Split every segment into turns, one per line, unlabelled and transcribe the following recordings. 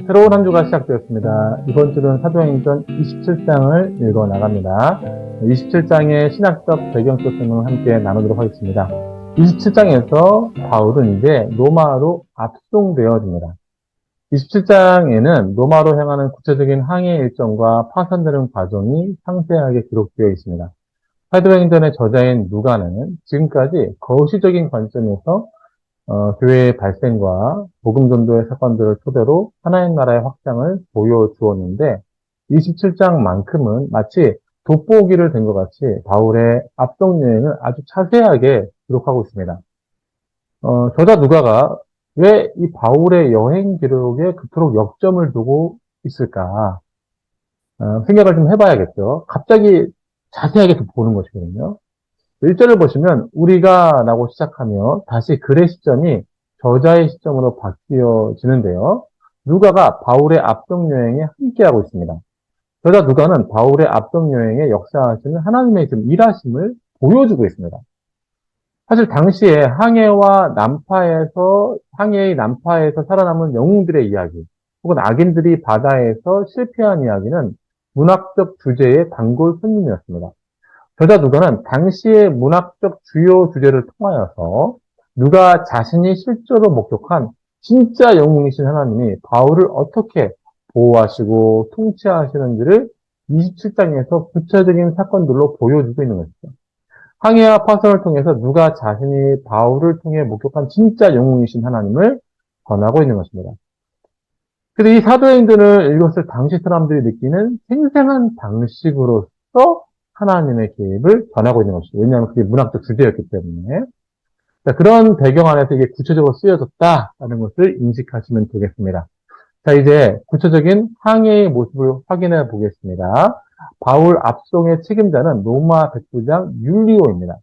새로운 한 주가 시작되었습니다. 이번 주는 사도행전 27장을 읽어 나갑니다. 27장의 신학적 배경 소스를 함께 나누도록 하겠습니다. 27장에서 바울은 이제 로마로 압송되어집니다. 27장에는 로마로 향하는 구체적인 항해 일정과 파산되는 과정이 상세하게 기록되어 있습니다. 사도행전의 저자인 누가는 지금까지 거시적인 관점에서 교회의 발생과 복음 전도의 사건들을 토대로 하나님 나라의 확장을 보여주었는데 27장만큼은 마치 돋보기를 된 것 같이 바울의 앞성 여행을 아주 자세하게 기록하고 있습니다. 저자 누가가 왜 이 바울의 여행 기록에 그토록 역점을 두고 있을까? 생각을 좀 해봐야겠죠. 갑자기 자세하게 보는 것이거든요. 1절을 보시면 우리가 라고 시작하며 다시 글의 시점이 저자의 시점으로 바뀌어지는데요. 누가가 바울의 앞성 여행에 함께하고 있습니다. 저자 누가는 바울의 앞성 여행에 역사하시는 하나님의 좀 일하심을 보여주고 있습니다. 사실 당시에 항해의 난파에서 살아남은 영웅들의 이야기, 혹은 악인들이 바다에서 실패한 이야기는 문학적 주제의 단골 손님이었습니다. 저자 누가는 당시의 문학적 주요 주제를 통하여서 누가 자신이 실제로 목격한 진짜 영웅이신 하나님이 바울을 어떻게 보호하시고 통치하시는지를 27장에서 구체적인 사건들로 보여주고 있는 것이죠. 항해와 파선을 통해서 누가 자신이 바울을 통해 목격한 진짜 영웅이신 하나님을 전하고 있는 것입니다. 그래서 이 사도행전을 읽었을 당시 사람들이 느끼는 생생한 방식으로서 하나님의 개입을 전하고 있는 것이죠. 왜냐하면 그게 문학적 주제였기 때문에. 자, 그런 배경 안에서 이게 구체적으로 쓰여졌다라는 것을 인식하시면 되겠습니다. 자, 이제 구체적인 항해의 모습을 확인해 보겠습니다. 바울 압송의 책임자는 로마 백부장 율리오입니다.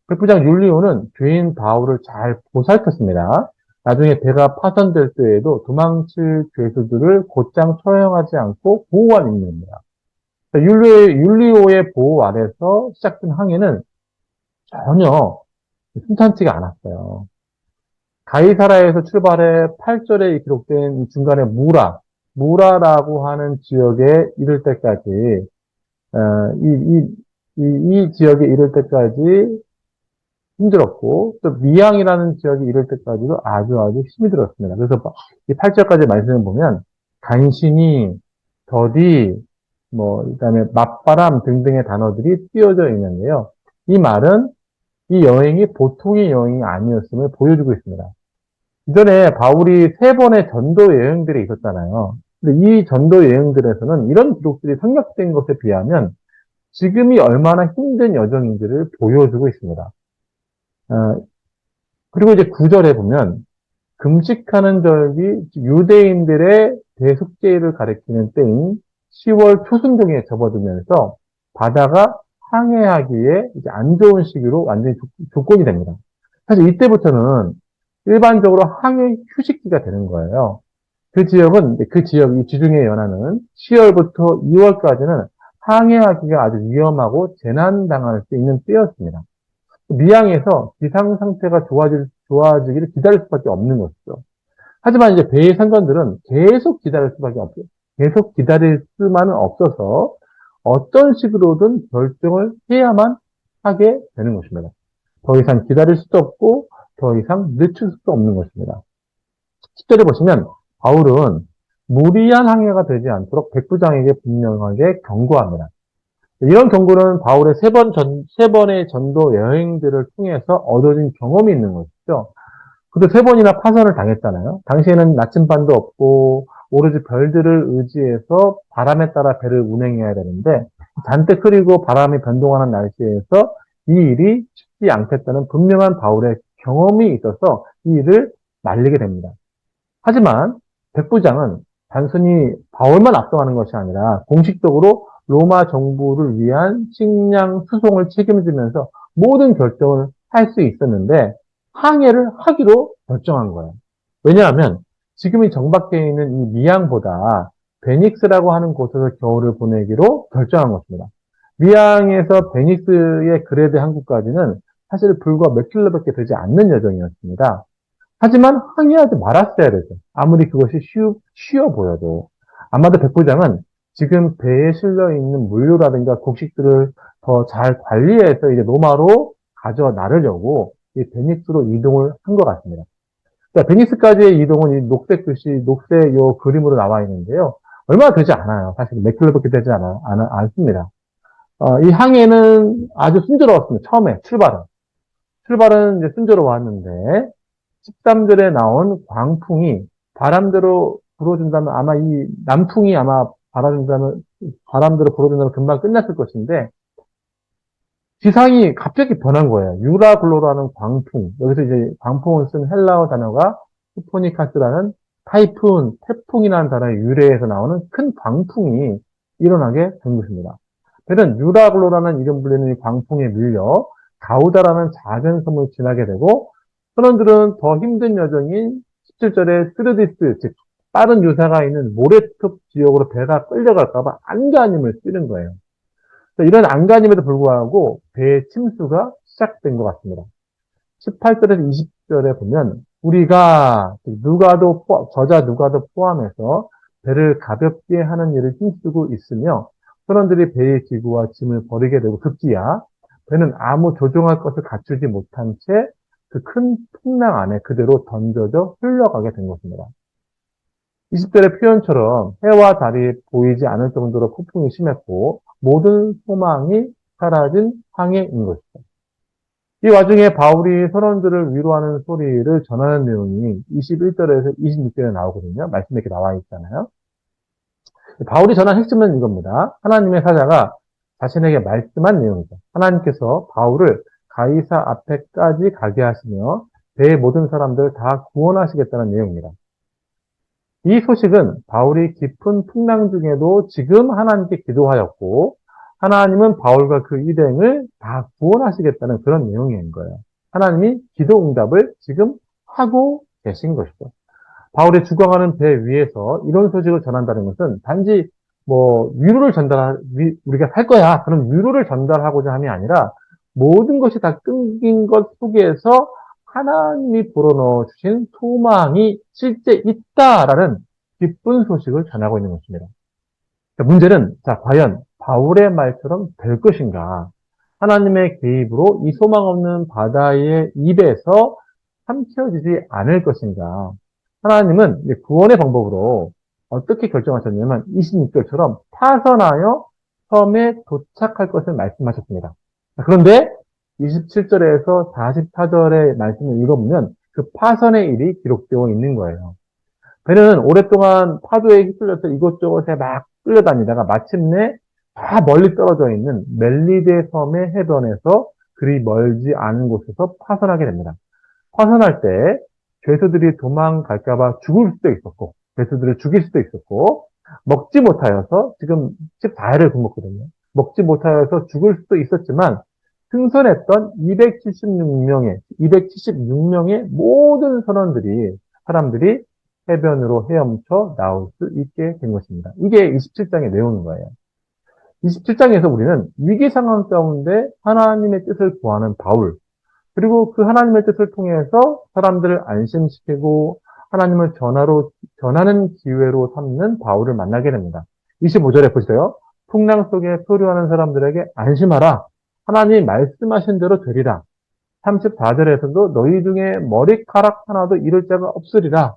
백부장 율리오는 죄인 바울을 잘 보살폈습니다. 나중에 배가 파손될 때에도 도망칠 죄수들을 곧장 처형하지 않고 보호한 인물입니다. 율리오의 보호 아래서 시작된 항해는 전혀 순탄치가 않았어요. 가이사라에서 출발해 8절에 기록된 중간에 무라라고 하는 지역에 이를 때까지, 이 지역에 이를 때까지 힘들었고, 또 미양이라는 지역에 이를 때까지도 아주 힘이 들었습니다. 그래서 이 8절까지 말씀을 보면, 간신히, 더디, 그다음에 맞바람 등등의 단어들이 띄어져 있는데요. 이 말은 이 여행이 보통의 여행이 아니었음을 보여주고 있습니다. 이전에 바울이 3번의 전도 여행들이 있었잖아요. 근데 이 전도 여행들에서는 이런 기록들이 생략된 것에 비하면 지금이 얼마나 힘든 여정인지를 보여주고 있습니다. 그리고 이제 9절에 보면 금식하는 절기, 유대인들의 대속죄를 가리키는 때인 10월 초순경에 접어들면서 바다가 항해하기에 이제 안 좋은 시기로 완전히 조건이 됩니다. 사실 이때부터는 일반적으로 항해 휴식기가 되는 거예요. 그 지역은, 이 지중해 연안은 10월부터 2월까지는 항해하기가 아주 위험하고 재난당할 수 있는 때였습니다. 미양에서 기상 상태가 좋아지기를 기다릴 수밖에 없는 것이죠. 하지만 이제 배의 상관들은 계속 기다릴 수밖에 없어요. 계속 기다릴 수만은 없어서 어떤 식으로든 결정을 해야만 하게 되는 것입니다. 더 이상 기다릴 수도 없고 더 이상 늦출 수도 없는 것입니다. 10절에 보시면 바울은 무리한 항해가 되지 않도록 백부장에게 분명하게 경고합니다. 이런 경고는 바울의 세 번의 전도 여행들을 통해서 얻어진 경험이 있는 것이죠. 그도 3번이나 파선을 당했잖아요. 당시에는 나침반도 없고 오로지 별들을 의지해서 바람에 따라 배를 운행해야 되는데 잔뜩 흐리고 바람이 변동하는 날씨에서 이 일이 쉽지 않겠다는 분명한 바울의 경험이 있어서 이 일을 말리게 됩니다. 하지만 백부장은 단순히 바울만 압송하는 것이 아니라 공식적으로 로마 정부를 위한 식량 수송을 책임지면서 모든 결정을 할 수 있었는데 항해를 하기로 결정한 거예요. 왜냐하면 지금이 정박되어 있는 이 미양보다 베닉스라고 하는 곳에서 겨울을 보내기로 결정한 것입니다. 미양에서 베닉스의 그레드 항구까지는 사실 불과 몇 킬로밖에 되지 않는 여정이었습니다. 하지만 항의하지 말았어야 되죠. 아무리 그것이 쉬워 보여도. 아마도 백부장은 지금 배에 실려 있는 물류라든가 곡식들을 더 잘 관리해서 이제 노마로 가져 나르려고 이 베니스로 이동을 한 것 같습니다. 자, 베니스까지의 이동은 이 녹색 글씨, 녹색 요 그림으로 나와 있는데요. 얼마 되지 않아요. 사실 몇 킬로밖에 되지 않습니다. 이 항해는 아주 순조로웠습니다. 처음에 출발은 이제 순조로웠는데 13절에 나온 광풍이 바람대로 불어준다면 아마 이 남풍이 아마 바람대로 불어준다면 금방 끝났을 것인데 기상이 갑자기 변한 거예요. 유라굴로라는 광풍. 여기서 이제 광풍을 쓴 헬라어 단어가 후포니카스라는 타이푼, 태풍이라는 단어의 유래에서 나오는 큰 광풍이 일어나게 된 것입니다. 그는 유라굴로라는 이름 불리는 이 광풍에 밀려 가우다라는 작은 섬을 지나게 되고 선원들은 더 힘든 여정인 17절에 스르디스, 즉 빠른 유사가 있는 모래톱 지역으로 배가 끌려갈까봐 안간힘을 쓰는 거예요. 이런 안간힘에도 불구하고 배의 침수가 시작된 것 같습니다. 18절에서 20절에 보면 우리가 저자 누가도 포함해서 배를 가볍게 하는 일을 힘쓰고 있으며 선원들이 배의 기구와 짐을 버리게 되고 급기야 배는 아무 조종할 것을 갖추지 못한 채 그 큰 풍랑 안에 그대로 던져져 흘러가게 된 것입니다. 20절의 표현처럼 해와 달이 보이지 않을 정도로 폭풍이 심했고 모든 소망이 사라진 항해인 것이죠. 이 와중에 바울이 선원들을 위로하는 소리를 전하는 내용이 21절에서 26절에 나오거든요. 말씀에 이렇게 나와 있잖아요. 바울이 전한 핵심은 이겁니다. 하나님의 사자가 자신에게 말씀한 내용이죠. 하나님께서 바울을 가이사 앞에까지 가게 하시며 배의 모든 사람들을 다 구원하시겠다는 내용입니다. 이 소식은 바울이 깊은 풍랑 중에도 지금 하나님께 기도하였고 하나님은 바울과 그 일행을 다 구원하시겠다는 그런 내용인 거예요. 하나님이 기도 응답을 지금 하고 계신 것이죠. 바울이 죽어가는 배 위에서 이런 소식을 전한다는 것은 단지 우리가 살 거야. 그런 위로를 전달하고자 함이 아니라 모든 것이 다 끊긴 것 속에서 하나님이 불어넣어 주신 소망이 실제 있다라는 기쁜 소식을 전하고 있는 것입니다. 문제는 과연 바울의 말처럼 될 것인가? 하나님의 개입으로 이 소망 없는 바다의 입에서 삼켜지지 않을 것인가? 하나님은 구원의 방법으로 어떻게 결정하셨냐면 26절처럼 파선하여 섬에 도착할 것을 말씀하셨습니다. 그런데 27절에서 44절의 말씀을 읽어보면 그 파선의 일이 기록되어 있는 거예요. 배는 오랫동안 파도에 휩쓸려서 이곳저곳에 막 끌려다니다가 마침내 다 멀리 떨어져 있는 멜리데 섬의 해변에서 그리 멀지 않은 곳에서 파선하게 됩니다. 파선할 때 죄수들이 도망갈까봐 죽을 수도 있었고 죄수들을 죽일 수도 있었고 먹지 못하여서 지금 14일을 굶었거든요. 먹지 못하여서 죽을 수도 있었지만 승선했던 276명의 모든 사람들이 해변으로 헤엄쳐 나올 수 있게 된 것입니다. 이게 27장의 내용인 거예요. 27장에서 우리는 위기 상황 가운데 하나님의 뜻을 구하는 바울, 그리고 그 하나님의 뜻을 통해서 사람들을 안심시키고 하나님을 전하는 기회로 삼는 바울을 만나게 됩니다. 25절에 보세요. 풍랑 속에 표류하는 사람들에게 안심하라. 하나님이 말씀하신 대로 되리라. 34절에서도 너희 중에 머리카락 하나도 잃을 자가 없으리라.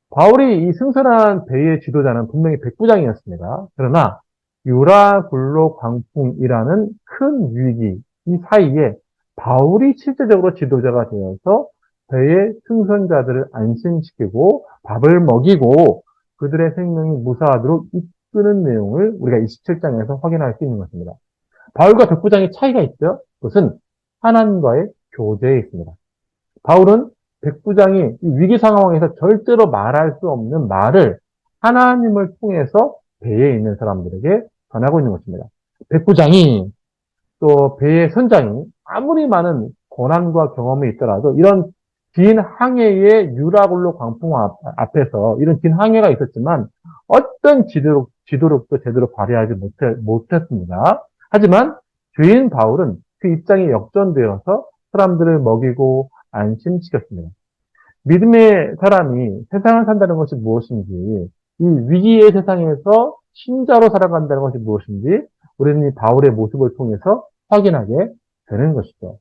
바울이 이 승선한 배의 지도자는 분명히 백부장이었습니다. 그러나 유라굴로 광풍이라는 큰 위기 이 사이에 바울이 실제적으로 지도자가 되어서 배의 승선자들을 안심시키고 밥을 먹이고 그들의 생명이 무사하도록 이끄는 내용을 우리가 27장에서 확인할 수 있는 것입니다. 바울과 백부장의 차이가 있죠. 그것은 하나님과의 교제에 있습니다. 바울은 백부장이 위기 상황에서 절대로 말할 수 없는 말을 하나님을 통해서 배에 있는 사람들에게 전하고 있는 것입니다. 백부장이 또 배의 선장이 아무리 많은 고난과 경험이 있더라도 이런 긴 항해의 유라굴로 광풍 앞에서 이런 긴 항해가 있었지만 어떤 지도력도 제대로 발휘하지 못했습니다. 하지만 죄인 바울은 그 입장이 역전되어서 사람들을 먹이고 안심시켰습니다. 믿음의 사람이 세상을 산다는 것이 무엇인지, 이 위기의 세상에서 신자로 살아간다는 것이 무엇인지, 우리는 이 바울의 모습을 통해서 확인하게 되는 것이죠.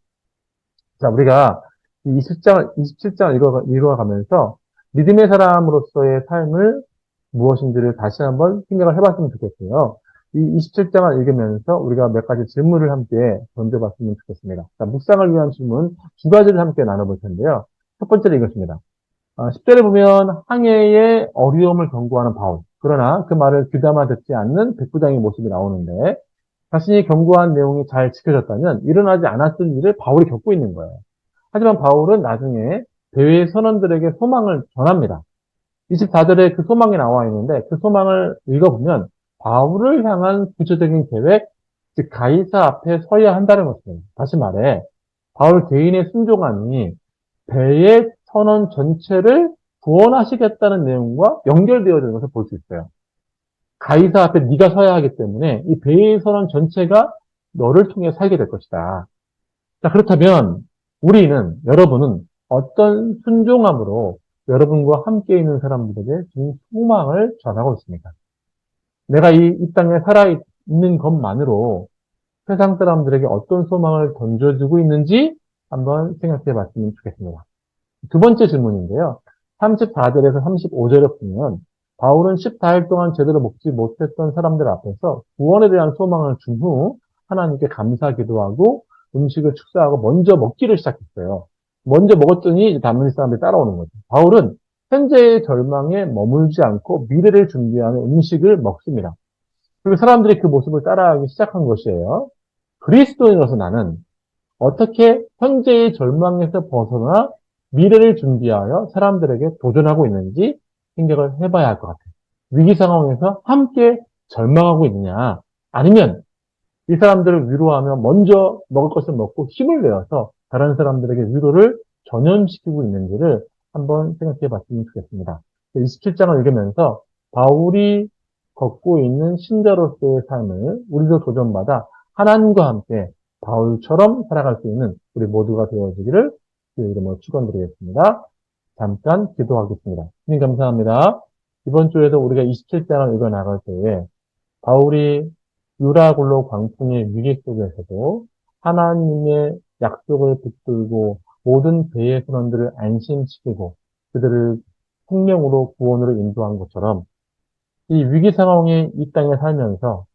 자, 우리가 이 27장을 읽어가면서 믿음의 사람으로서의 삶을 무엇인지를 다시 한번 생각을 해봤으면 좋겠어요. 이 27장을 읽으면서 우리가 몇 가지 질문을 함께 던져봤으면 좋겠습니다. 자, 묵상을 위한 질문 두 가지를 함께 나눠볼 텐데요. 첫 번째는 이것입니다. 10절에 보면 항해의 어려움을 경고하는 바울. 그러나 그 말을 귀담아 듣지 않는 백부장의 모습이 나오는데 자신이 경고한 내용이 잘 지켜졌다면 일어나지 않았을 일을 바울이 겪고 있는 거예요. 하지만 바울은 나중에 대외 선원들에게 소망을 전합니다. 24절에 그 소망이 나와 있는데 그 소망을 읽어보면 바울을 향한 구체적인 계획, 즉 가이사 앞에 서야 한다는 것입니다. 다시 말해 바울 개인의 순종함이 배의 선원 전체를 구원하시겠다는 내용과 연결되어지는 것을 볼 수 있어요. 가이사 앞에 네가 서야 하기 때문에 이 배의 선원 전체가 너를 통해 살게 될 것이다. 자, 그렇다면 여러분은 어떤 순종함으로 여러분과 함께 있는 사람들에게 지금 소망을 전하고 있습니까? 내가 이 땅에 살아있는 것만으로 세상 사람들에게 어떤 소망을 던져주고 있는지 한번 생각해 봤으면 좋겠습니다. 두 번째 질문인데요. 34절에서 35절에 보면 바울은 14일 동안 제대로 먹지 못했던 사람들 앞에서 구원에 대한 소망을 준 후 하나님께 감사 기도하고 음식을 축사하고 먼저 먹기를 시작했어요. 먼저 먹었더니 다른 사람들이 따라오는 거죠. 바울은 현재의 절망에 머물지 않고 미래를 준비하는 음식을 먹습니다. 그리고 사람들이 그 모습을 따라하기 시작한 것이에요. 그리스도인으로서 나는 어떻게 현재의 절망에서 벗어나 미래를 준비하여 사람들에게 도전하고 있는지 생각을 해봐야 할 것 같아요. 위기 상황에서 함께 절망하고 있느냐, 아니면 이 사람들을 위로하며 먼저 먹을 것을 먹고 힘을 내어서 다른 사람들에게 위로를 전염시키고 있는지를 한번 생각해 봤으면 좋겠습니다. 27장을 읽으면서 바울이 걷고 있는 신자로서의 삶을 우리도 도전받아 하나님과 함께 바울처럼 살아갈 수 있는 우리 모두가 되어지기를 주의 이름으로 축원드리겠습니다. 잠깐 기도하겠습니다. 주님 감사합니다. 이번 주에도 우리가 27장을 읽어 나갈 때에 바울이 유라굴로 광풍의 위기 속에서도 하나님의 약속을 붙들고 모든 배의 선원들을 안심시키고 그들을 생명으로 구원으로 인도한 것처럼 이 위기 상황에 이 땅에 살면서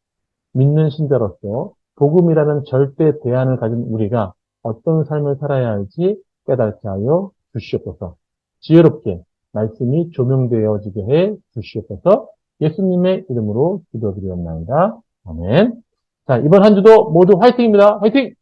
믿는 신자로서 복음이라는 절대 대안을 가진 우리가 어떤 삶을 살아야 할지 깨닫게 하여 주시옵소서. 지혜롭게 말씀이 조명되어지게 해 주시옵소서. 예수님의 이름으로 기도드리옵나이다. 아멘. 자, 이번 한 주도 모두 화이팅입니다. 화이팅!